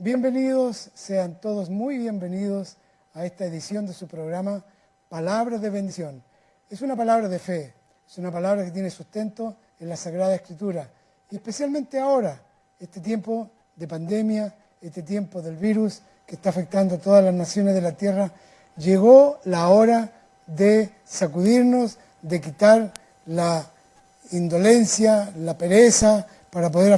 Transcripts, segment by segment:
Bienvenidos, sean todos muy bienvenidos a esta edición de su programa Palabras de Bendición. Es una palabra de fe, es una palabra que tiene sustento en la Sagrada Escritura. Y especialmente ahora, este tiempo de pandemia, este tiempo del virus que está afectando a todas las naciones de la tierra, llegó la hora de sacudirnos, de quitar la indolencia, la pereza, para poder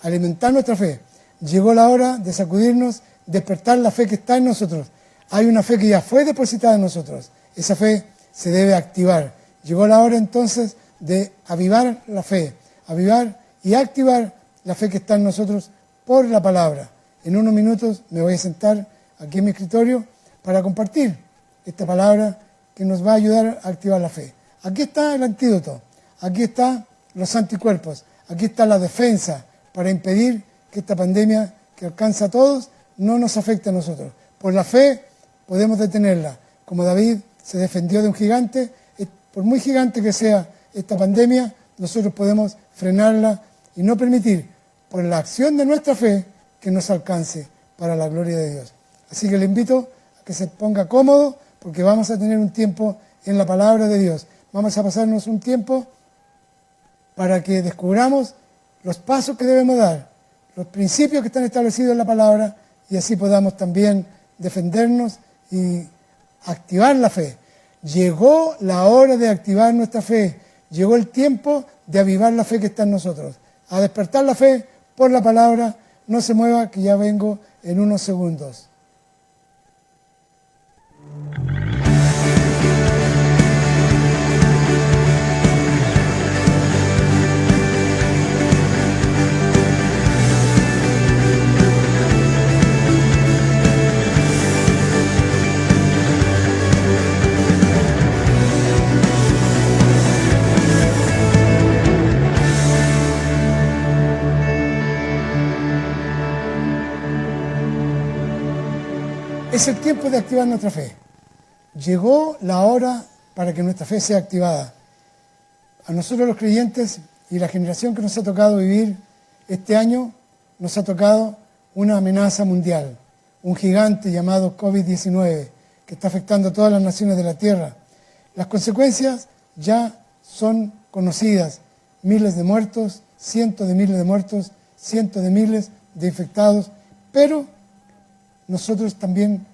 alimentar nuestra fe. Llegó la hora de sacudirnos, despertar la fe que está en nosotros. Hay una fe que ya fue depositada en nosotros. Esa fe se debe activar. Llegó la hora entonces de avivar la fe, avivar y activar la fe que está en nosotros por la palabra. En unos minutos me voy a sentar aquí en mi escritorio para compartir esta palabra que nos va a ayudar a activar la fe. Aquí está el antídoto, aquí están los anticuerpos, aquí está la defensa para impedir que esta pandemia que alcanza a todos no nos afecte a nosotros. Por la fe podemos detenerla. Como David se defendió de un gigante, por muy gigante que sea esta pandemia, nosotros podemos frenarla y no permitir, por la acción de nuestra fe, que nos alcance para la gloria de Dios. Así que le invito a que se ponga cómodo, porque vamos a tener un tiempo en la palabra de Dios. Vamos a pasarnos un tiempo para que descubramos los pasos que debemos dar, los principios que están establecidos en la palabra, y así podamos también defendernos y activar la fe. Llegó la hora de activar nuestra fe, llegó el tiempo de avivar la fe que está en nosotros, a despertar la fe por la palabra. No se mueva, que ya vengo en unos segundos. Es el tiempo de activar nuestra fe. Llegó la hora para que nuestra fe sea activada. A nosotros los creyentes y la generación que nos ha tocado vivir este año, nos ha tocado una amenaza mundial, un gigante llamado COVID-19 que está afectando a todas las naciones de la tierra. Las consecuencias ya son conocidas: miles de muertos, cientos de miles de muertos, cientos de miles de infectados, pero nosotros también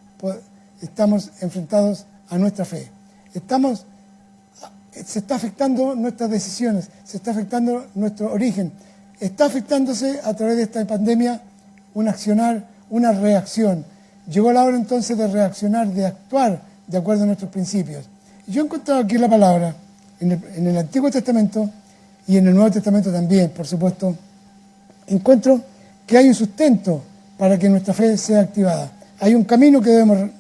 estamos enfrentados a nuestra fe. Se está afectando nuestras decisiones, se está afectando nuestro origen, está afectándose a través de esta pandemia un accionar, una reacción. Llegó la hora entonces de reaccionar, de actuar de acuerdo a nuestros principios. Yo he encontrado aquí la palabra, en el Antiguo Testamento y en el Nuevo Testamento también, por supuesto, encuentro que hay un sustento para que nuestra fe sea activada. Hay un camino que debemos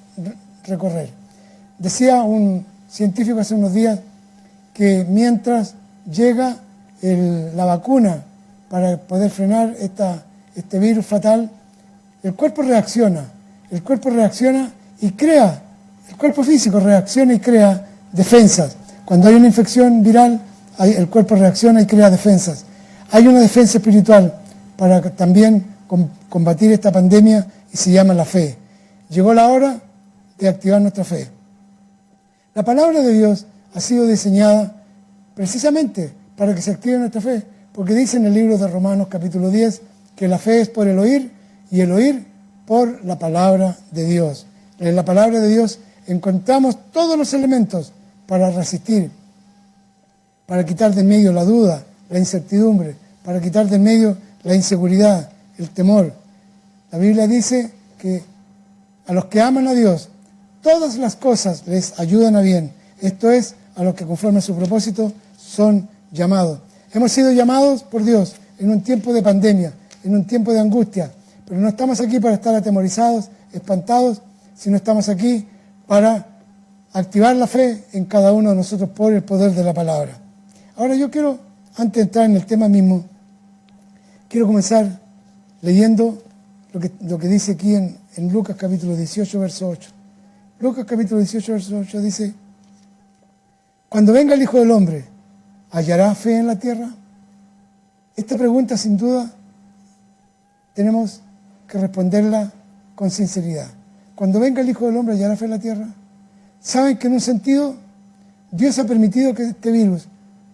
recorrer. Decía un científico hace unos días que mientras llega la vacuna para poder frenar este virus fatal, el cuerpo reacciona y crea, el cuerpo físico reacciona y crea defensas. Cuando hay una infección viral, el cuerpo reacciona y crea defensas. Hay una defensa espiritual para también combatir esta pandemia y se llama la fe. Llegó la hora de activar nuestra fe. La palabra de Dios ha sido diseñada precisamente para que se active nuestra fe, porque dice en el libro de Romanos capítulo 10 que la fe es por el oír y el oír por la palabra de Dios. En la palabra de Dios encontramos todos los elementos para resistir, para quitar de en medio la duda, la incertidumbre, para quitar de en medio la inseguridad, el temor. La Biblia dice que a los que aman a Dios, todas las cosas les ayudan a bien. Esto es, a los que conforme a su propósito son llamados. Hemos sido llamados por Dios en un tiempo de pandemia, en un tiempo de angustia, pero no estamos aquí para estar atemorizados, espantados, sino estamos aquí para activar la fe en cada uno de nosotros por el poder de la palabra. Ahora yo quiero, antes de entrar en el tema mismo, quiero comenzar leyendo lo que dice aquí en Lucas capítulo 18, verso 8. Lucas capítulo 18, verso 8 dice: cuando venga el Hijo del Hombre, ¿hallará fe en la tierra? Esta pregunta, sin duda, tenemos que responderla con sinceridad. Cuando venga el Hijo del Hombre, ¿hallará fe en la tierra? ¿Saben que en un sentido Dios ha permitido que este virus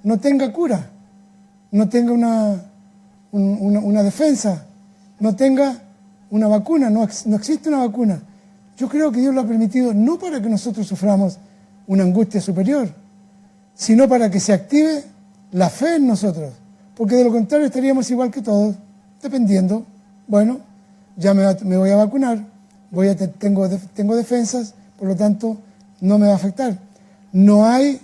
no tenga cura, no tenga una defensa, no tenga una vacuna, no existe una vacuna? Yo creo que Dios lo ha permitido no para que nosotros suframos una angustia superior, sino para que se active la fe en nosotros, porque de lo contrario estaríamos igual que todos, dependiendo, bueno, ya me voy a vacunar, tengo defensas, por lo tanto no me va a afectar. No hay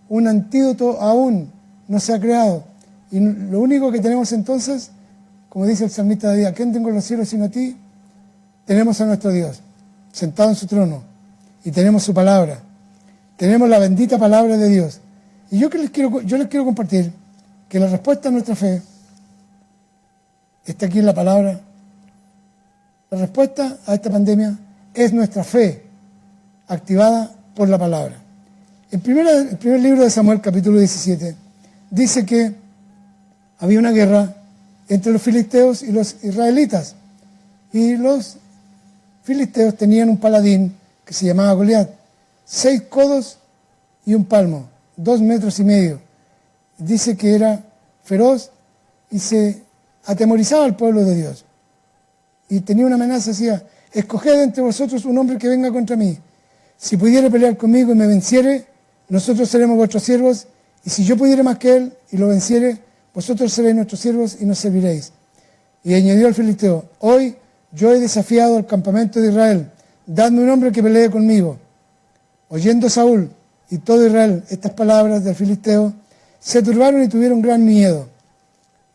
un antídoto aún, no se ha creado, y lo único que tenemos entonces, como dice el salmista David, ¿a quién tengo en los cielos sino a ti? Tenemos a nuestro Dios, sentado en su trono, y tenemos su palabra, tenemos la bendita palabra de Dios. Y yo les quiero compartir que la respuesta a nuestra fe está aquí en la palabra. La respuesta a esta pandemia es nuestra fe activada por la palabra. El primer libro de Samuel, capítulo 17, dice que había una guerra entre los filisteos y los israelitas. Y los filisteos tenían un paladín que se llamaba Goliat, 6 codos y un palmo, 2,5 metros. Dice que era feroz y se atemorizaba al pueblo de Dios. Y tenía una amenaza, decía: escoged entre vosotros un hombre que venga contra mí. Si pudiere pelear conmigo y me venciere, nosotros seremos vuestros siervos, y si yo pudiere más que él y lo venciere, vosotros seréis nuestros siervos y nos serviréis. Y añadió el filisteo: hoy yo he desafiado al campamento de Israel, dadme un hombre que pelee conmigo. Oyendo Saúl y todo Israel estas palabras del filisteo, se turbaron y tuvieron gran miedo.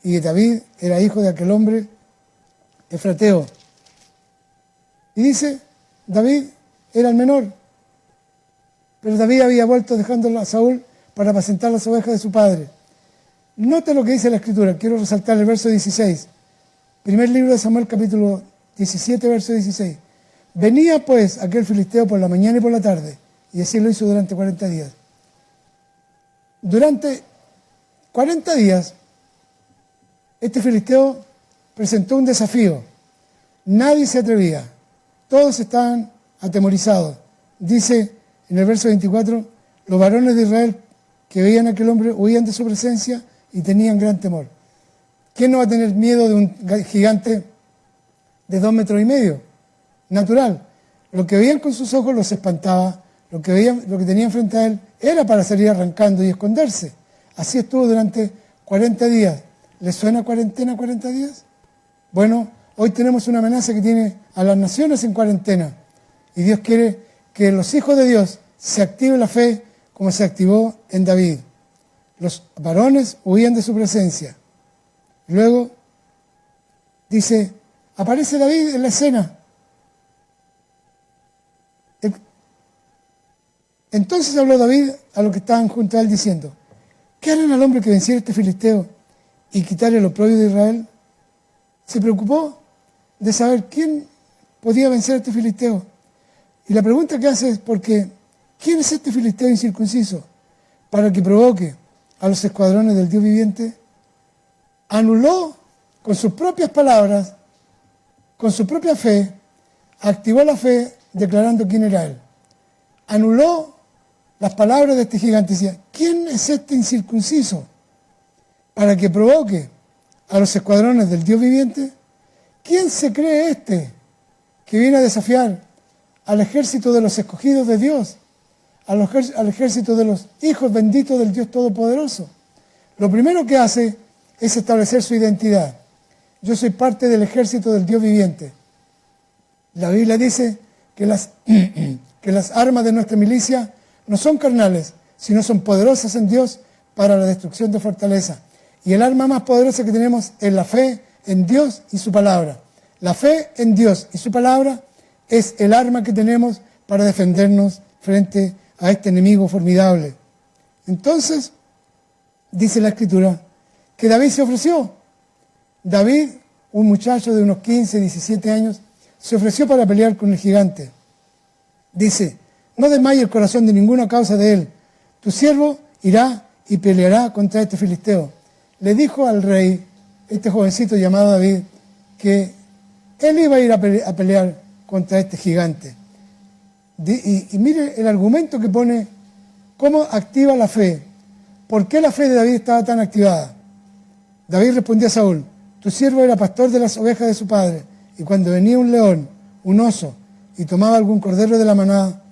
Y David era hijo de aquel hombre efrateo. Y dice, David era el menor, pero David había vuelto dejándolo a Saúl para apacentar las ovejas de su padre. Nota lo que dice la Escritura, quiero resaltar el verso 16. Primer libro de Samuel, capítulo 17, verso 16. Venía pues aquel filisteo por la mañana y por la tarde, y así lo hizo durante 40 días. Durante 40 días, este filisteo presentó un desafío. Nadie se atrevía. Todos estaban atemorizados. Dice en el verso 24, los varones de Israel que veían a aquel hombre huían de su presencia y tenían gran temor. ¿Quién no va a tener miedo de un gigante de 2,5 metros? Natural. Lo que veían con sus ojos los espantaba. Lo que tenían frente a él era para salir arrancando y esconderse. Así estuvo durante 40 días. ¿Les suena cuarentena 40 días? Bueno, hoy tenemos una amenaza que tiene a las naciones en cuarentena. Y Dios quiere que los hijos de Dios se active la fe como se activó en David. Los varones huían de su presencia. Luego dice, aparece David en la escena. Entonces habló David a los que estaban junto a él diciendo, ¿qué harán al hombre que venciera este filisteo y quitarle el oprobio de Israel? Se preocupó de saber quién podía vencer a este filisteo. Y la pregunta que hace es, porque ¿quién es este filisteo incircunciso para que provoque a los escuadrones del Dios viviente? Anuló con sus propias palabras, con su propia fe, activó la fe declarando quién era él. Anuló las palabras de este gigante. Decía, ¿quién es este incircunciso para que provoque a los escuadrones del Dios viviente? ¿Quién se cree este que viene a desafiar al ejército de los escogidos de Dios, al ejército de los hijos benditos del Dios Todopoderoso? Lo primero que hace es establecer su identidad. Yo soy parte del ejército del Dios viviente. La Biblia dice que las armas de nuestra milicia no son carnales, sino son poderosas en Dios para la destrucción de fortaleza. Y el arma más poderosa que tenemos es la fe en Dios y su palabra. La fe en Dios y su palabra es el arma que tenemos para defendernos frente a este enemigo formidable. Entonces, dice la Escritura, que David se ofreció. David, un muchacho de unos 15, 17 años, se ofreció para pelear con el gigante. Dice, no desmaye el corazón de ninguna causa de él. Tu siervo irá y peleará contra este filisteo. Le dijo al rey, este jovencito llamado David, que Él iba a ir a pelear contra este gigante. Y mire el argumento que pone, cómo activa la fe. ¿Por qué la fe de David estaba tan activada? David respondió a Saúl: tu siervo era pastor de las ovejas de su padre, y cuando venía un león, un oso, y tomaba algún cordero de la manada,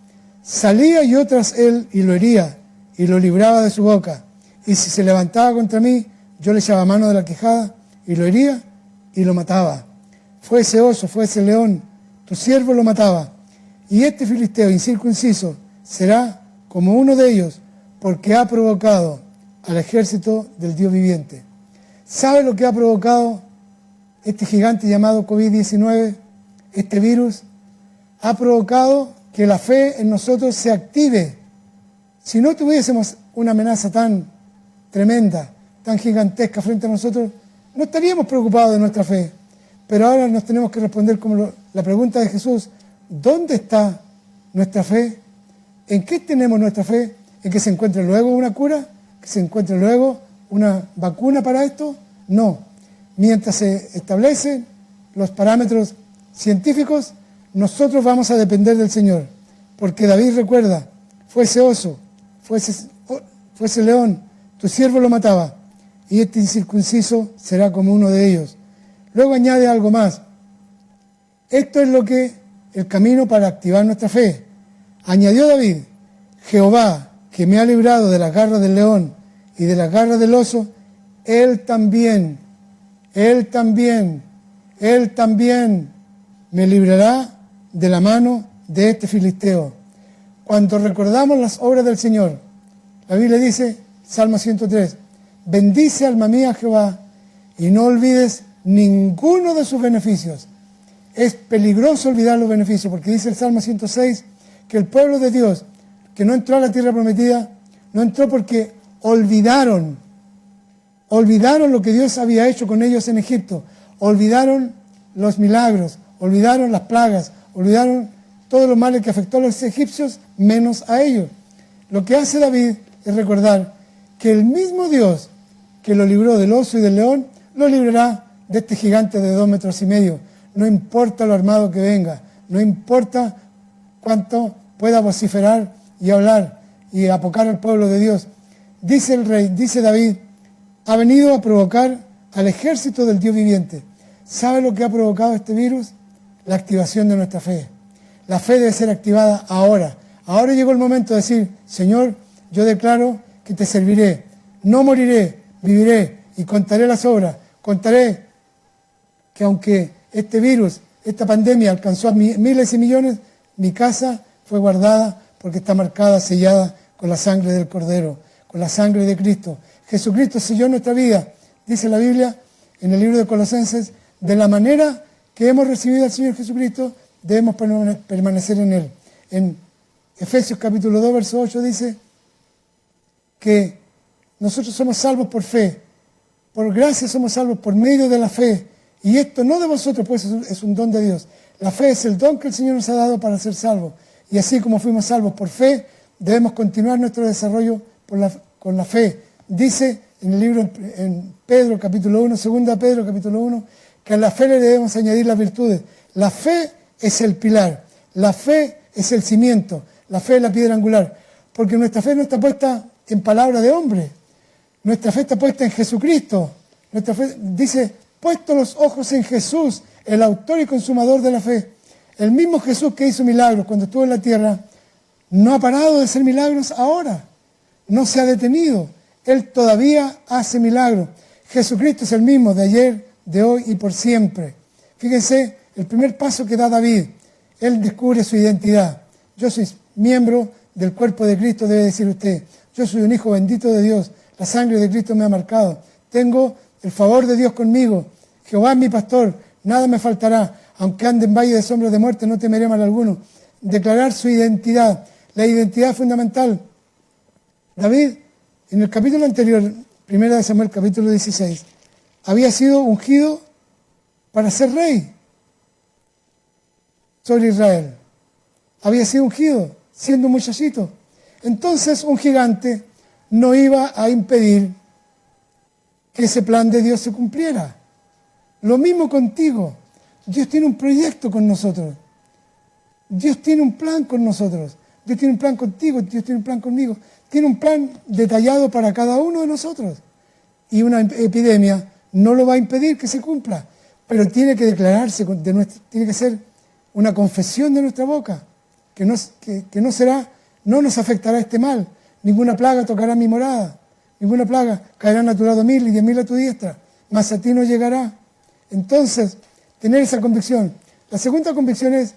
salía yo tras él y lo hería, y lo libraba de su boca. Y si se levantaba contra mí, yo le echaba mano de la quijada, y lo hería, y lo mataba. Fue ese oso, fue ese león, tu siervo lo mataba. Y este filisteo incircunciso será como uno de ellos, porque ha provocado al ejército del Dios viviente. ¿Sabe lo que ha provocado este gigante llamado COVID-19? Este virus ha provocado que la fe en nosotros se active. Si no tuviésemos una amenaza tan tremenda, tan gigantesca frente a nosotros, no estaríamos preocupados de nuestra fe. Pero ahora nos tenemos que responder como la pregunta de Jesús: ¿dónde está nuestra fe? ¿En qué tenemos nuestra fe? ¿En que se encuentre luego una cura? ¿Que se encuentre luego una vacuna para esto? No. Mientras se establecen los parámetros científicos, nosotros vamos a depender del Señor. Porque David recuerda, fue ese oso, fue ese león, tu siervo lo mataba, y este incircunciso será como uno de ellos. Luego añade algo más. Esto es el camino para activar nuestra fe. Añadió David: Jehová, que me ha librado de las garras del león y de las garras del oso, Él también me librará de la mano de este filisteo. Cuando recordamos las obras del Señor, la Biblia dice, Salmo 103, bendice alma mía Jehová y no olvides ninguno de sus beneficios. Es peligroso olvidar los beneficios, porque dice el Salmo 106 que el pueblo de Dios que no entró a la tierra prometida, no entró porque olvidaron lo que Dios había hecho con ellos en Egipto, olvidaron los milagros, olvidaron las plagas, olvidaron todos los males que afectó a los egipcios, menos a ellos. Lo que hace David es recordar que el mismo Dios que lo libró del oso y del león, lo librará de este gigante de 2,5 metros. No importa lo armado que venga, no importa cuánto pueda vociferar y hablar y apocar al pueblo de Dios. Dice el rey, dice David, ha venido a provocar al ejército del Dios viviente. ¿Sabe lo que ha provocado este virus? La activación de nuestra fe. La fe debe ser activada ahora. Ahora llegó el momento de decir, Señor, yo declaro que te serviré, no moriré, viviré y contaré las obras. Contaré que aunque este virus, esta pandemia alcanzó a miles y millones, mi casa fue guardada porque está marcada, sellada con la sangre del Cordero, con la sangre de Cristo. Jesucristo selló nuestra vida, dice la Biblia en el libro de Colosenses, de la manera que hemos recibido al Señor Jesucristo, debemos permanecer en Él. En Efesios capítulo 2, verso 8 dice que nosotros somos salvos por fe, por gracia somos salvos por medio de la fe, y esto no de vosotros, pues es un don de Dios. La fe es el don que el Señor nos ha dado para ser salvos, y así como fuimos salvos por fe, debemos continuar nuestro desarrollo con la fe. Dice en el libro, en Pedro capítulo 1, 2 Pedro capítulo 1, que a la fe le debemos añadir las virtudes. La fe es el pilar, la fe es el cimiento, la fe es la piedra angular, porque nuestra fe no está puesta en palabra de hombre, nuestra fe está puesta en Jesucristo. Nuestra fe dice, puesto los ojos en Jesús, el autor y consumador de la fe. El mismo Jesús que hizo milagros cuando estuvo en la tierra, no ha parado de hacer milagros ahora, no se ha detenido, Él todavía hace milagros. Jesucristo es el mismo de ayer, de hoy y por siempre. Fíjense, el primer paso que da David, él descubre su identidad. Yo soy miembro del cuerpo de Cristo, debe decir usted. Yo soy un hijo bendito de Dios, la sangre de Cristo me ha marcado. Tengo el favor de Dios conmigo. Jehová es mi pastor, nada me faltará. Aunque ande en valle de sombras de muerte, no temeré mal alguno. Declarar su identidad, la identidad fundamental. David, en el capítulo anterior, 1 Samuel capítulo 16, había sido ungido para ser rey sobre Israel. Había sido ungido siendo un muchachito. Entonces un gigante no iba a impedir que ese plan de Dios se cumpliera. Lo mismo contigo. Dios tiene un proyecto con nosotros. Dios tiene un plan con nosotros. Dios tiene un plan contigo, Dios tiene un plan conmigo. Tiene un plan detallado para cada uno de nosotros. Y una epidemia no lo va a impedir que se cumpla, pero tiene que declararse, tiene que ser una confesión de nuestra boca, que no nos afectará este mal. Ninguna plaga tocará mi morada, ninguna plaga caerá a tu lado 1000 y 10.000 a tu diestra, mas a ti no llegará. Entonces, tener esa convicción. La segunda convicción es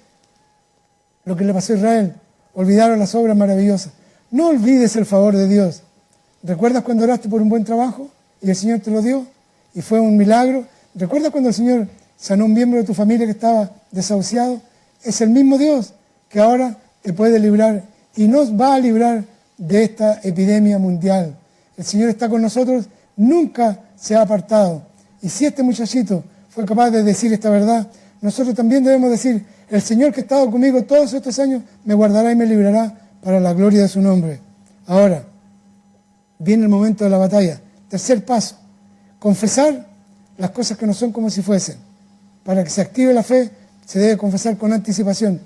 lo que le pasó a Israel. Olvidaron las obras maravillosas. No olvides el favor de Dios. ¿Recuerdas cuando oraste por un buen trabajo y el Señor te lo dio y fue un milagro? ¿Recuerdas cuando el Señor sanó a un miembro de tu familia que estaba desahuciado? Es el mismo Dios que ahora te puede librar y nos va a librar de esta epidemia mundial. El Señor está con nosotros, nunca se ha apartado. Y si este muchachito fue capaz de decir esta verdad, nosotros también debemos decir: el Señor que ha estado conmigo todos estos años me guardará y me librará para la gloria de su nombre. Ahora, viene el momento de la batalla. Tercer paso, confesar las cosas que no son como si fuesen. Para que se active la fe, se debe confesar con anticipación.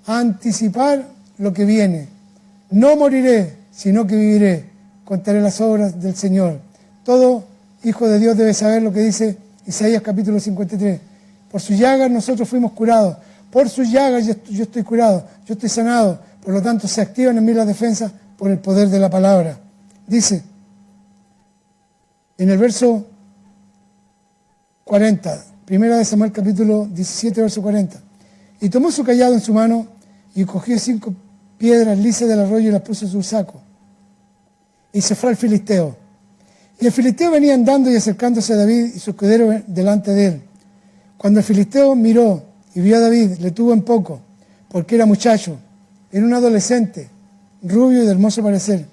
Anticipar lo que viene. No moriré, sino que viviré. Contaré las obras del Señor. Todo hijo de Dios debe saber lo que dice Isaías capítulo 53. Por sus llagas nosotros fuimos curados. Por sus llagas yo estoy curado, yo estoy sanado. Por lo tanto, se activan en mí las defensas por el poder de la palabra. Dice, en el verso 40, primera de Samuel capítulo 17, verso 40. Y tomó su callado en su mano y cogió 5 piedras lisas del arroyo y las puso en su saco. Y se fue al filisteo. Y el filisteo venía andando y acercándose a David y su escudero delante de él. Cuando el filisteo miró y vio a David, le tuvo en poco, porque era muchacho, era un adolescente, rubio y de hermoso parecer.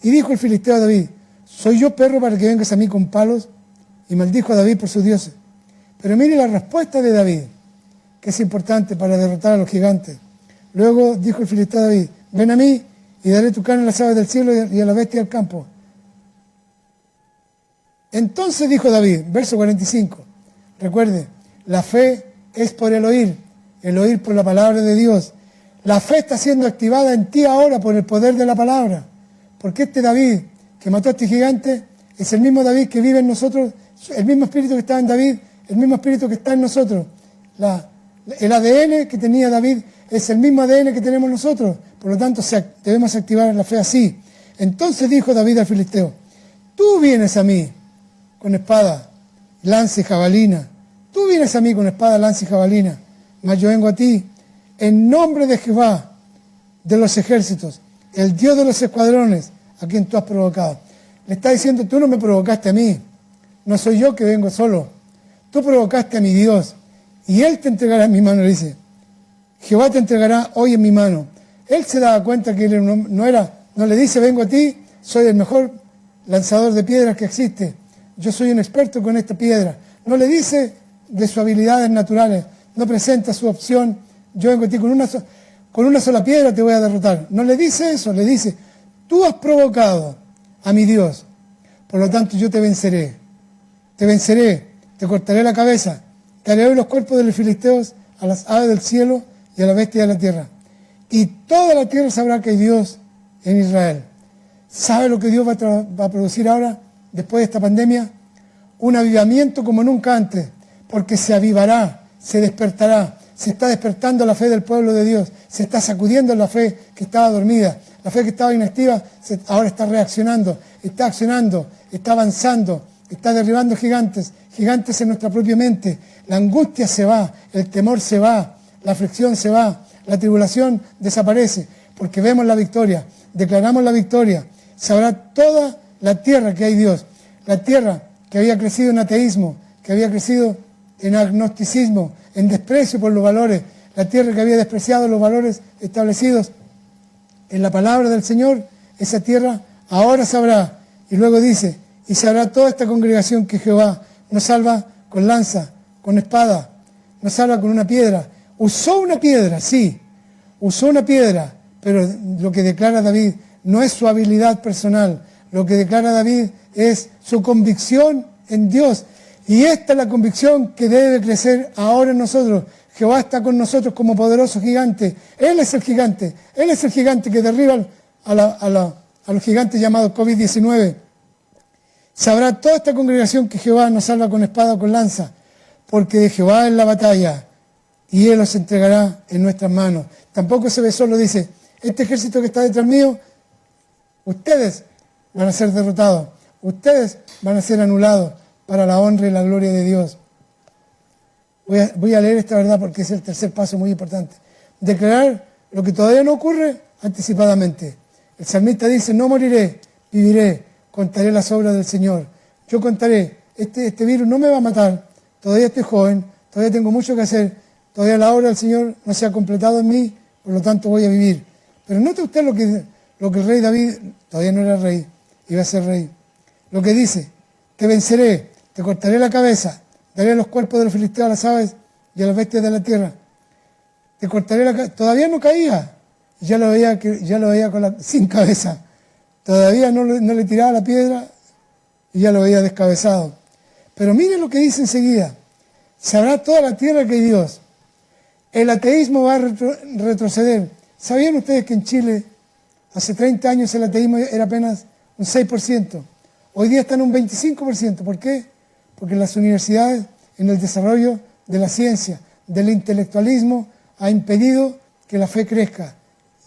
Y dijo el filisteo a David: ¿soy yo perro para que vengas a mí con palos? Y maldijo a David por sus dioses. Pero mire la respuesta de David, que es importante para derrotar a los gigantes. Luego dijo el filisteo a David: ven a mí y daré tu carne a las aves del cielo y a la bestia del campo. Entonces dijo David, verso 45, recuerde, la fe es por el oír por la palabra de Dios. La fe está siendo activada en ti ahora por el poder de la palabra. Porque este David que mató a este gigante es el mismo David que vive en nosotros, el mismo espíritu que está en David, el mismo espíritu que está en nosotros. El ADN que tenía David es el mismo ADN que tenemos nosotros. Por lo tanto, debemos activar la fe así. Entonces dijo David al filisteo: tú vienes a mí con espada, lanza y jabalina. Tú vienes a mí con espada, lanza y jabalina. Mas yo vengo a ti en nombre de Jehová de los ejércitos, el Dios de los escuadrones, a quien tú has provocado. Le está diciendo: tú no me provocaste a mí, no soy yo que vengo solo. Tú provocaste a mi Dios y Él te entregará en mi mano. Le dice: Jehová te entregará hoy en mi mano. Él se daba cuenta que él no le dice: vengo a ti, soy el mejor lanzador de piedras que existe. Yo soy un experto con esta piedra. No le dice de sus habilidades naturales, no presenta su opción: yo vengo a ti con una sola piedra te voy a derrotar. No le dice eso, le dice: tú has provocado a mi Dios, por lo tanto yo te venceré, te cortaré la cabeza, daré hoy los cuerpos de los filisteos a las aves del cielo y a la bestia de la tierra. Y toda la tierra sabrá que hay Dios en Israel. ¿Sabe lo que Dios va a producir ahora, después de esta pandemia? Un avivamiento como nunca antes, porque se avivará, se despertará, se está despertando la fe del pueblo de Dios, se está sacudiendo la fe que estaba dormida, la fe que estaba inactiva, ahora está reaccionando, está accionando, está avanzando, está derribando gigantes en nuestra propia mente. La angustia se va, el temor se va, la aflicción se va, la tribulación desaparece, porque vemos la victoria, declaramos la victoria. Sabrá toda la tierra que hay Dios, la tierra que había crecido en ateísmo, que había crecido en agnosticismo, en desprecio por los valores, la tierra que había despreciado los valores establecidos en la palabra del Señor, esa tierra ahora sabrá. Y luego dice: y sabrá toda esta congregación que Jehová nos salva con lanza, con espada, nos salva con una piedra. Usó una piedra, sí, usó una piedra, pero lo que declara David no es su habilidad personal, lo que declara David es su convicción en Dios. Y esta es la convicción que debe crecer ahora en nosotros. Jehová está con nosotros como poderoso gigante. Él es el gigante. Él es el gigante que derriba a los gigantes llamados COVID-19. Sabrá toda esta congregación que Jehová nos salva con espada o con lanza, porque de Jehová es la batalla, y Él los entregará en nuestras manos. Tampoco se ve solo, dice, este ejército que está detrás mío, ustedes van a ser derrotados, ustedes van a ser anulados para la honra y la gloria de Dios. Voy a leer esta verdad porque es el tercer paso muy importante. Declarar lo que todavía no ocurre anticipadamente. El salmista dice, no moriré, viviré, contaré las obras del Señor. Yo contaré, este virus no me va a matar, todavía estoy joven, todavía tengo mucho que hacer, todavía la obra del Señor no se ha completado en mí, por lo tanto voy a vivir. Pero note usted lo que el rey David, todavía no era rey, iba a ser rey, lo que dice, te venceré, te cortaré la cabeza, daré los cuerpos de los filisteos a las aves y a las bestias de la tierra. Te cortaré la cabeza, todavía no caía, ya lo veía sin cabeza. Todavía no le tiraba la piedra y ya lo veía descabezado. Pero miren lo que dice enseguida. Sabrá toda la tierra que hay Dios. El ateísmo va a retroceder. ¿Sabían ustedes que en Chile hace 30 años el ateísmo era apenas un 6%? Hoy día está en un 25%. ¿Por qué? Porque las universidades, en el desarrollo de la ciencia, del intelectualismo, ha impedido que la fe crezca.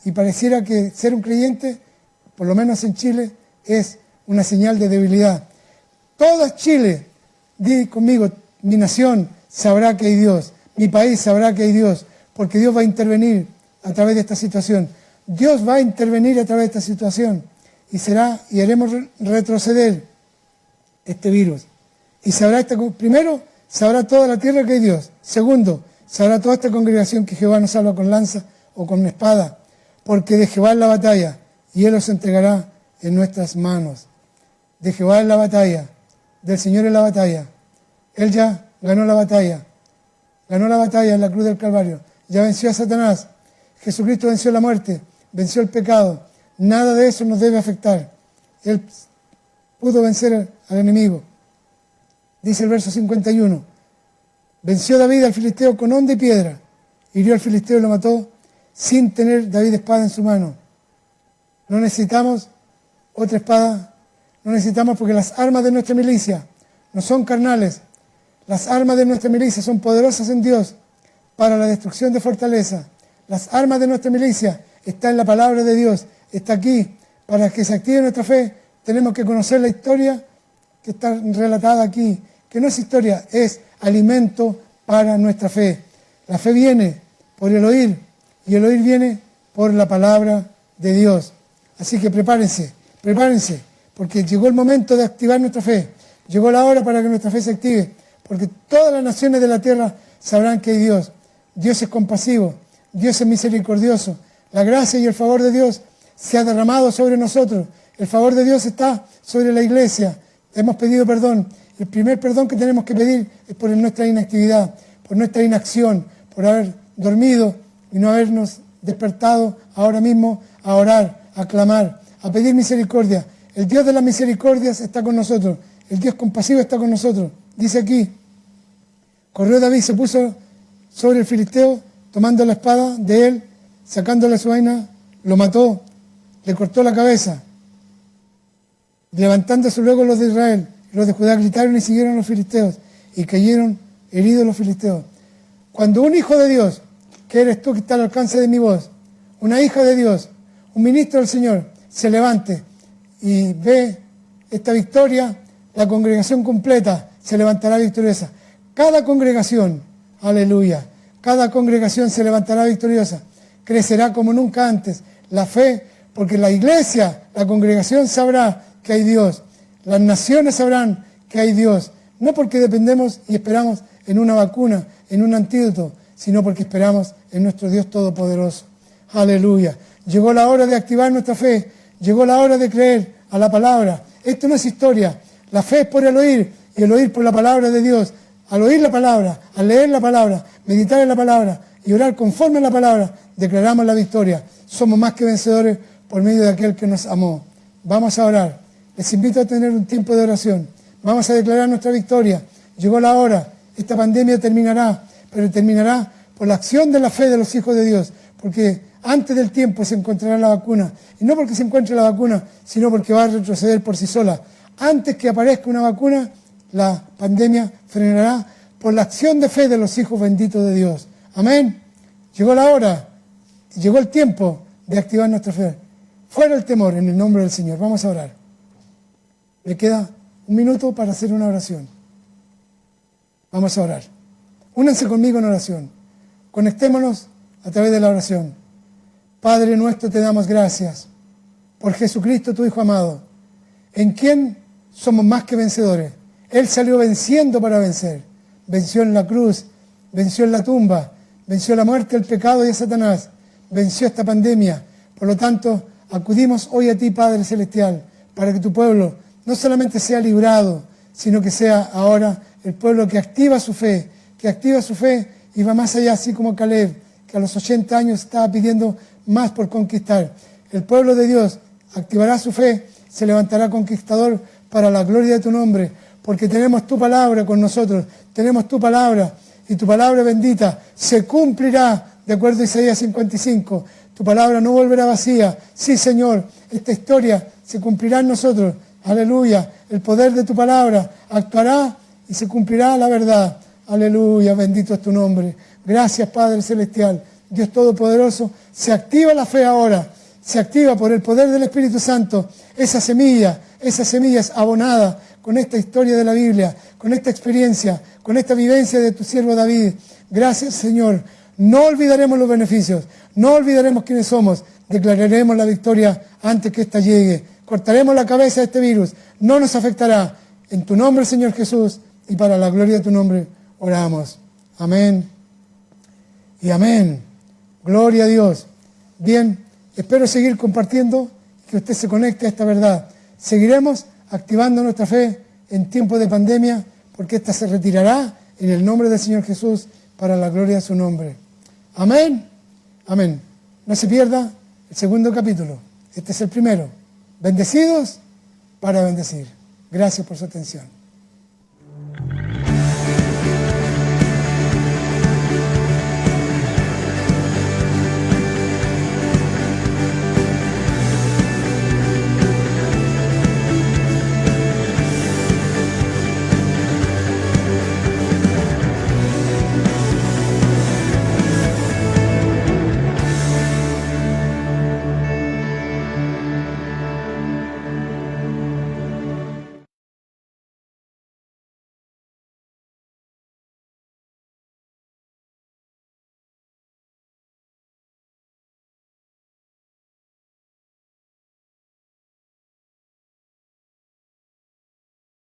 Y pareciera que ser un creyente, por lo menos en Chile, es una señal de debilidad. Toda Chile, di conmigo, mi nación sabrá que hay Dios, mi país sabrá que hay Dios, porque Dios va a intervenir a través de esta situación. Dios va a intervenir a través de esta situación y haremos retroceder este virus. Y primero, sabrá toda la tierra que hay Dios. Segundo, sabrá toda esta congregación que Jehová nos salva con lanza o con espada, porque de Jehová es la batalla, y Él los entregará en nuestras manos. De Jehová es la batalla, del Señor es la batalla. Él ya ganó la batalla en la cruz del Calvario. Ya venció a Satanás. Jesucristo venció la muerte, venció el pecado. Nada de eso nos debe afectar. Él pudo vencer al enemigo. Dice el verso 51. Venció David al filisteo con honda y piedra. Hirió al filisteo y lo mató sin tener David espada en su mano. No necesitamos otra espada. No necesitamos, porque las armas de nuestra milicia no son carnales. Las armas de nuestra milicia son poderosas en Dios para la destrucción de fortaleza. Las armas de nuestra milicia están en la palabra de Dios. Está aquí. Para que se active nuestra fe, tenemos que conocer la historia que está relatada aquí. Que no es historia, es alimento para nuestra fe. La fe viene por el oír, y el oír viene por la palabra de Dios. Así que prepárense, porque llegó el momento de activar nuestra fe. Llegó la hora para que nuestra fe se active, porque todas las naciones de la tierra sabrán que hay Dios. Dios es compasivo, Dios es misericordioso. La gracia y el favor de Dios se ha derramado sobre nosotros. El favor de Dios está sobre la iglesia. Hemos pedido perdón. El primer perdón que tenemos que pedir es por nuestra inactividad, por nuestra inacción, por haber dormido y no habernos despertado ahora mismo a orar, a clamar, a pedir misericordia. El Dios de las misericordias está con nosotros. El Dios compasivo está con nosotros. Dice aquí, corrió David, se puso sobre el filisteo, tomando la espada de él, sacándole su vaina, lo mató, le cortó la cabeza. Levantándose luego los de Israel, los de Judá gritaron y siguieron los filisteos, y cayeron heridos los filisteos. Cuando un hijo de Dios, que eres tú que está al alcance de mi voz, una hija de Dios, un ministro del Señor, se levante y ve esta victoria, la congregación completa se levantará victoriosa. Cada congregación, aleluya, cada congregación se levantará victoriosa. Crecerá como nunca antes la fe, porque la iglesia, la congregación sabrá que hay Dios. Las naciones sabrán que hay Dios. No porque dependemos y esperamos en una vacuna, en un antídoto, sino porque esperamos en nuestro Dios Todopoderoso. Aleluya. Llegó la hora de activar nuestra fe. Llegó la hora de creer a la palabra. Esto no es historia. La fe es por el oír, y el oír por la palabra de Dios. Al oír la palabra, al leer la palabra, meditar en la palabra y orar conforme a la palabra, declaramos la victoria. Somos más que vencedores por medio de aquel que nos amó. Vamos a orar. Les invito a tener un tiempo de oración. Vamos a declarar nuestra victoria. llegó la hora. Esta pandemia terminará, pero terminará por la acción de la fe de los hijos de Dios, porque antes del tiempo se encontrará la vacuna, y no porque se encuentre la vacuna, sino porque va a retroceder por sí sola. Antes que aparezca una vacuna, la pandemia frenará por la acción de fe de los hijos benditos de Dios. Amén. Llegó la hora, llegó el tiempo de activar nuestra fe. Fuera el temor, en el nombre del Señor. Vamos a orar. Me queda un minuto para hacer una oración. Vamos a orar. Únanse conmigo en oración. Conectémonos a través de la oración. Padre nuestro, te damos gracias por Jesucristo, tu Hijo amado, en quien somos más que vencedores. Él salió venciendo para vencer. Venció en la cruz, venció en la tumba, venció la muerte, el pecado y a Satanás. Venció esta pandemia. Por lo tanto, acudimos hoy a ti, Padre Celestial, para que tu pueblo no solamente sea librado, sino que sea ahora el pueblo que activa su fe y va más allá, así como Caleb, que a los 80 años estaba pidiendo más por conquistar. El pueblo de Dios activará su fe, se levantará conquistador para la gloria de tu nombre, porque tenemos tu palabra con nosotros, tenemos tu palabra, y tu palabra bendita se cumplirá, de acuerdo a Isaías 55. Tu palabra no volverá vacía. Sí, Señor, esta historia se cumplirá en nosotros. Aleluya. El poder de tu palabra actuará y se cumplirá la verdad. Aleluya. Bendito es tu nombre. Gracias, Padre Celestial. Dios Todopoderoso, se activa la fe ahora. Se activa por el poder del Espíritu Santo. Esa semilla es abonada con esta historia de la Biblia, con esta experiencia, con esta vivencia de tu siervo David. Gracias, Señor. No olvidaremos los beneficios, no olvidaremos quiénes somos, declararemos la victoria antes que ésta llegue. Cortaremos la cabeza de este virus, no nos afectará. En tu nombre, Señor Jesús, y para la gloria de tu nombre, oramos. Amén y amén. Gloria a Dios. Bien, espero seguir compartiendo, que usted se conecte a esta verdad. Seguiremos activando nuestra fe en tiempos de pandemia, porque ésta se retirará en el nombre del Señor Jesús, para la gloria de su nombre. Amén. Amén. No se pierda el segundo capítulo. Este es el primero. Bendecidos para bendecir. Gracias por su atención.